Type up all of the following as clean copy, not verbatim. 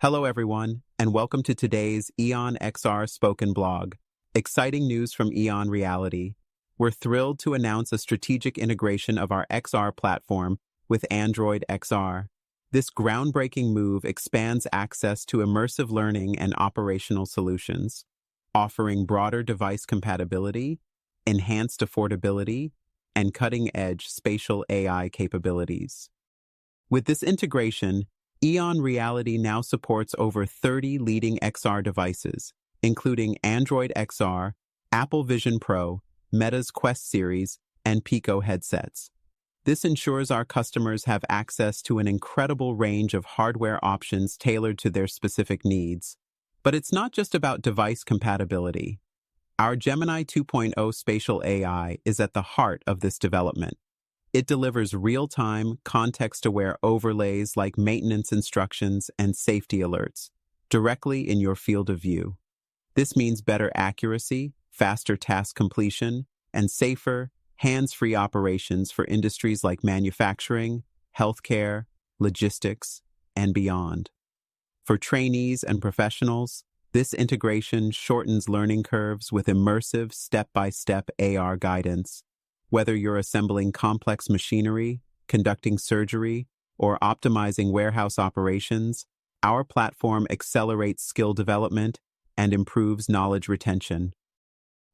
Hello, everyone, and welcome to today's EON-XR Spoken Blog. Exciting news from EON Reality. We're thrilled to announce a strategic integration of our XR platform with Android XR. This groundbreaking move expands access to immersive learning and operational solutions, offering broader device compatibility, enhanced affordability, and cutting-edge spatial AI capabilities. With this integration, EON Reality now supports over 30 leading XR devices, including Android XR, Apple Vision Pro, Meta's Quest series, and Pico headsets. This ensures our customers have access to an incredible range of hardware options tailored to their specific needs. But it's not just about device compatibility. Our Gemini 2.0 spatial AI is at the heart of this development. It delivers real-time, context-aware overlays like maintenance instructions and safety alerts directly in your field of view. This means better accuracy, faster task completion, and safer, hands-free operations for industries like manufacturing, healthcare, logistics, and beyond. For trainees and professionals, this integration shortens learning curves with immersive, step-by-step AR guidance. Whether you're assembling complex machinery, conducting surgery, or optimizing warehouse operations, our platform accelerates skill development and improves knowledge retention.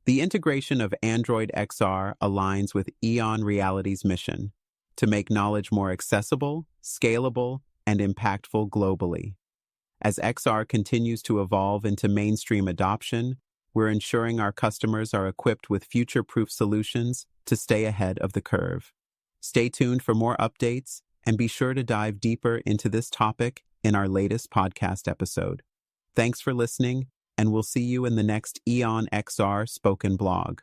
The integration of Android XR aligns with EON Reality's mission to make knowledge more accessible, scalable, and impactful globally. As XR continues to evolve into mainstream adoption, we're ensuring our customers are equipped with future-proof solutions to stay ahead of the curve. Stay tuned for more updates and be sure to dive deeper into this topic in our latest podcast episode. Thanks for listening, and we'll see you in the next EON XR Spoken Blog.